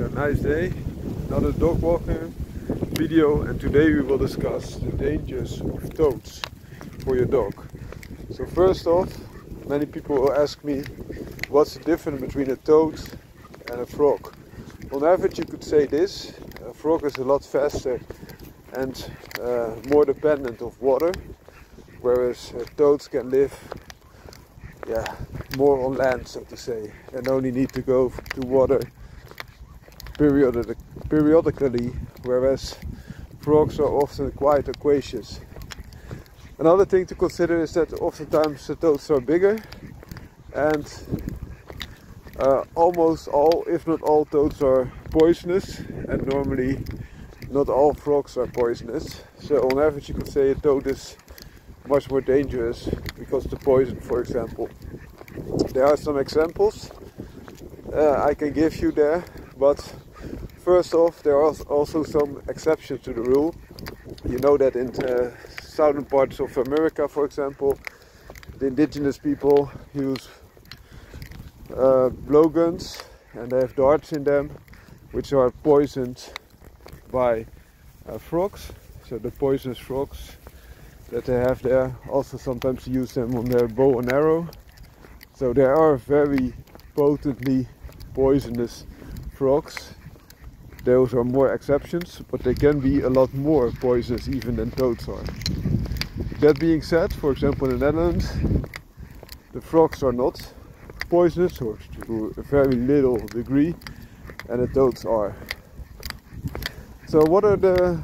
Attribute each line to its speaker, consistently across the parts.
Speaker 1: So nice day, another dog walking video, and today we will discuss the dangers of toads for your dog. So first off, many people will ask me what's the difference between a toad and a frog. On average you could say this: a frog is a lot faster and more dependent of water, whereas toads can live more on land, so to say, and only need to go to water periodically, whereas frogs are often quite aquacious. Another thing to consider is that oftentimes the toads are bigger, and almost all, if not all, toads are poisonous, and normally not all frogs are poisonous. So on average you could say a toad is much more dangerous because of the poison, for example. There are some examples I can give you there, but first off, there are also some exceptions to the rule. You know that in the southern parts of America, for example, the indigenous people use blowguns, and they have darts in them which are poisoned by frogs. So the poisonous frogs that they have there, also sometimes use them on their bow and arrow. So there are very potently poisonous frogs. Those are more exceptions, but they can be a lot more poisonous even than toads are. That being said, for example in the Netherlands, the frogs are not poisonous, or to a very little degree, and the toads are. So what are the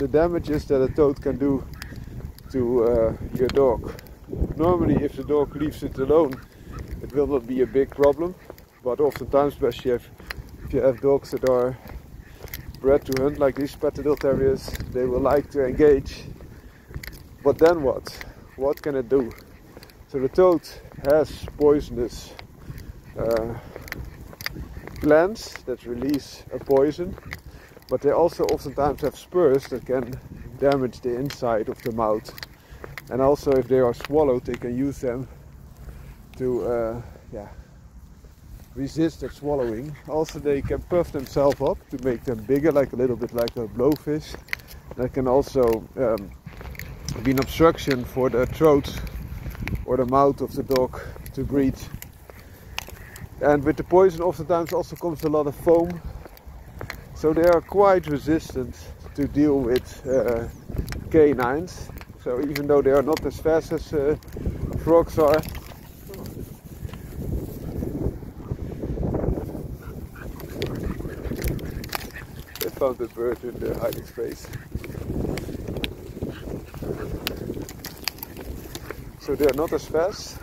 Speaker 1: damages that a toad can do to your dog? Normally, if the dog leaves it alone, it will not be a big problem, but oftentimes, especially if you have dogs that are bred to hunt, like these Patadil terriers, they will like to engage. But then what? What can it do? So the toad has poisonous glands that release a poison, but they also oftentimes have spurs that can damage the inside of the mouth. And also, if they are swallowed, they can use them to resist that swallowing. Also, they can puff themselves up to make them bigger, like a little bit like a blowfish. That can also be an obstruction for the throat or the mouth of the dog to breathe. And with the poison, oftentimes also comes a lot of foam. So they are quite resistant to deal with canines. So even though they are not as fast as frogs are, they found a bird in the hiding space. So they are not as fast,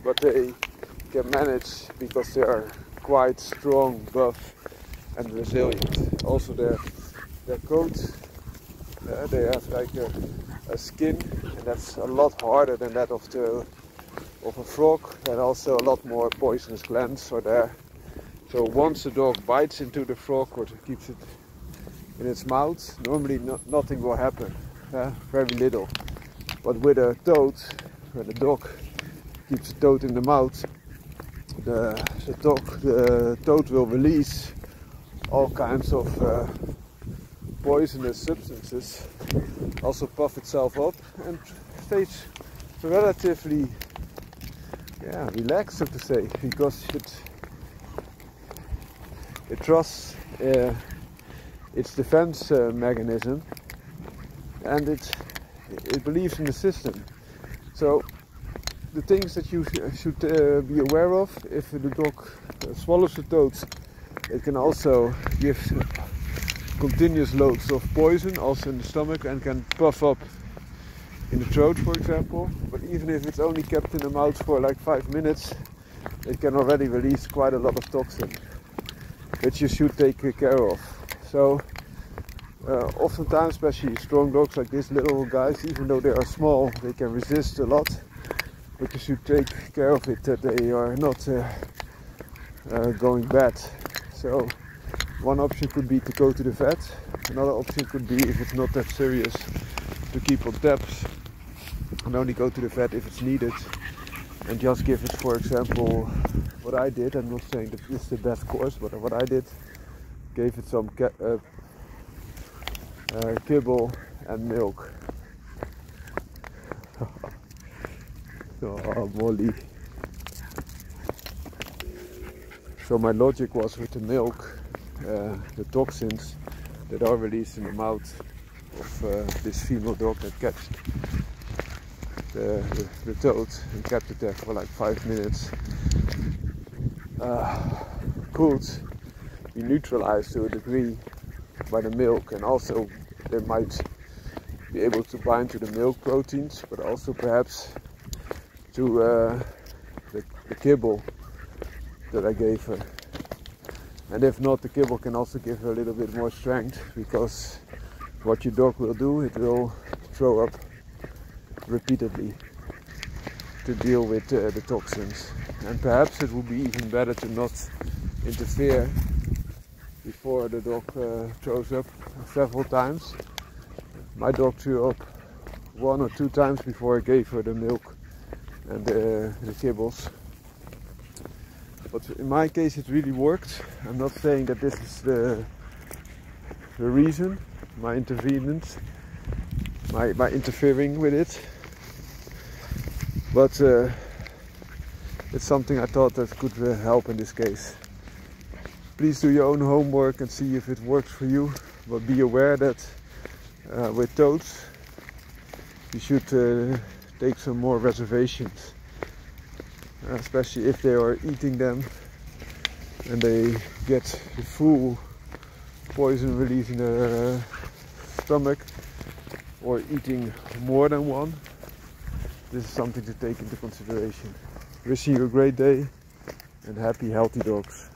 Speaker 1: but they can manage because they are quite strong, buff and resilient. Also their coat, they have like a skin, and that's a lot harder than that of a frog, and also a lot more poisonous glands are there. So once the dog bites into the frog or keeps it in its mouth, normally nothing will happen, very little. But with a toad, when the dog keeps the toad in the mouth, the toad will release all kinds of poisonous substances, also puff itself up and stays relatively relaxed, so to say, because it trusts its defense mechanism, and it believes in the system. So the things that you should be aware of: if the dog swallows the toad, it can also give continuous loads of poison, also in the stomach, and can puff up in the throat, for example. But even if it's only kept in the mouth for like 5 minutes, it can already release quite a lot of toxin, which you should take care of. So oftentimes, especially strong dogs like these little guys, even though they are small, they can resist a lot, but you should take care of it that they are not going bad. So one option could be to go to the vet. Another option could be, if it's not that serious, to keep on taps and only go to the vet if it's needed, and just give it, for example, what I did. I'm not saying that this is the best course, but what I did gave it some kibble and milk. Oh, Molly. So my logic was with the milk, the toxins that are released in the mouth of this female dog that catched the toad and kept it there for like 5 minutes, could be neutralized to a degree by the milk, and also they might be able to bind to the milk proteins, but also perhaps to the kibble that I gave her. And if not, the kibble can also give her a little bit more strength, because what your dog will do, it will throw up repeatedly to deal with the toxins. And perhaps it would be even better to not interfere before the dog throws up several times. My dog threw up 1 or 2 times before I gave her the milk and the kibbles. But in my case it really worked. I'm not saying that this is the reason, my intervenence, my interfering with it. But it's something I thought that could help in this case. Please do your own homework and see if it works for you. But be aware that with toads you should take some more reservations. Especially if they are eating them and they get the full poison release in their stomach, or eating more than one. This is something to take into consideration. Wishing you a great day and happy, healthy dogs.